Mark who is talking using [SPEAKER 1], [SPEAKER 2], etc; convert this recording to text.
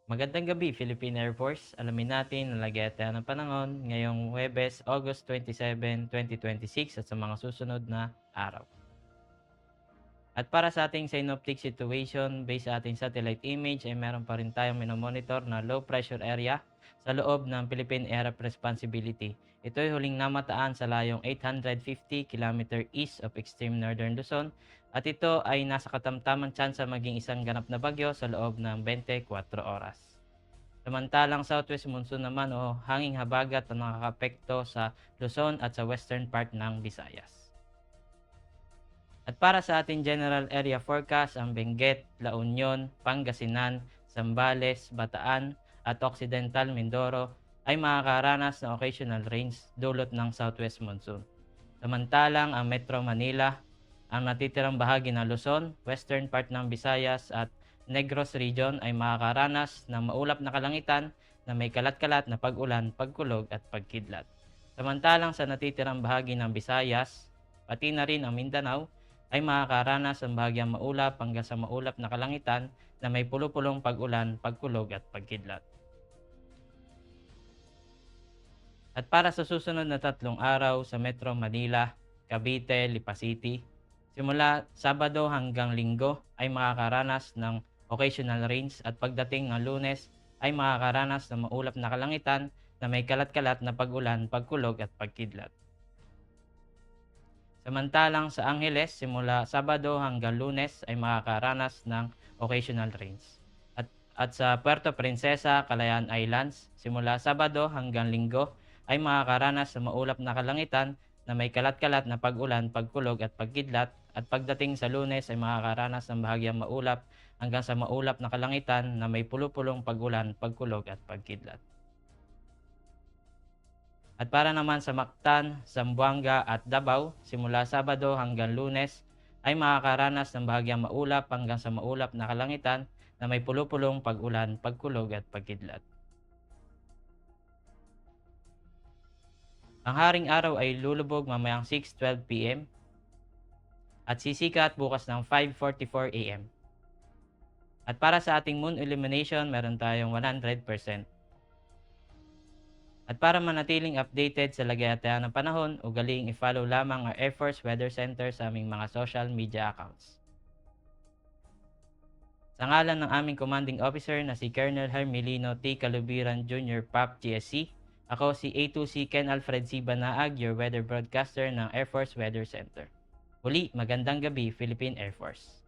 [SPEAKER 1] Magandang gabi, Philippine Air Force. Alamin natin ang lagayataya ng panahon ngayong Huwebes, August 27, 2026 at sa mga susunod na araw. At para sa ating synoptic situation, based sa ating satellite image, ay meron pa rin tayong minomonitor na low pressure area sa loob ng Philippine Area of Responsibility. Ito ay huling namataan sa layong 850 km east of extreme northern Luzon at ito ay nasa katamtamang tsansa maging isang ganap na bagyo sa loob ng 24 oras. Samantalang southwest monsoon naman o hanging habagat ang nakakapekto sa Luzon at sa western part ng Visayas. At para sa ating general area forecast, ang Benguet, La Union, Pangasinan, Zambales, Bataan at Occidental Mindoro ay makakaranas ng occasional rains dulot ng southwest monsoon. Samantalang ang Metro Manila, ang natitirang bahagi ng Luzon, western part ng Visayas at Negros region ay makakaranas ng maulap na kalangitan na may kalat-kalat na pag-ulan, pagkulog at pagkidlat. Samantalang sa natitirang bahagi ng Visayas, pati na rin ang Mindanao, ay makakaranas ng bahagyang maulap hanggang sa maulap na kalangitan na may pulupulong pag-ulan, pagkulog at pagkidlat. At para sa susunod na 3 araw sa Metro Manila, Cavite, Lipa City, simula Sabado hanggang Linggo ay makakaranas ng occasional rains at pagdating ng Lunes ay makakaranas ng maulap na kalangitan na may kalat-kalat na pag-ulan, pagkulog at pagkidlat. Samantalang sa Angeles, simula Sabado hanggang Lunes ay makakaranas ng occasional rains. At sa Puerto Princesa, Calayan Islands, simula Sabado hanggang Linggo ay makakaranas ng maulap na kalangitan na may kalat-kalat na pag-ulan, pagkulog at pagkidlat at pagdating sa Lunes ay makakaranas ng bahagyang maulap hanggang sa maulap na kalangitan na may pulupulong pag-ulan, pagkulog at pagkidlat. At para naman sa Mactan, Zamboanga at Davao, simula Sabado hanggang Lunes ay makakaranas ng bahagyang maulap hanggang sa maulap na kalangitan na may pulupulong pag-ulan, pagkulog at pagkidlat. Ang haring araw ay lulubog mamayang 6:12 p.m. at sisikat bukas ng 5:44 a.m. At para sa ating moon illumination, meron tayong 100%. At para manatiling updated sa lagayataya ng panahon, ugaling i-follow lamang ang Air Force Weather Center sa aming mga social media accounts. Sa ngalan ng aming commanding officer na si Colonel Hermelino T. Calubiran Jr. PAP GSC, ako si A2C Ken Alfred C. Banaag, your weather broadcaster ng Air Force Weather Center. Muli, magandang gabi, Philippine Air Force.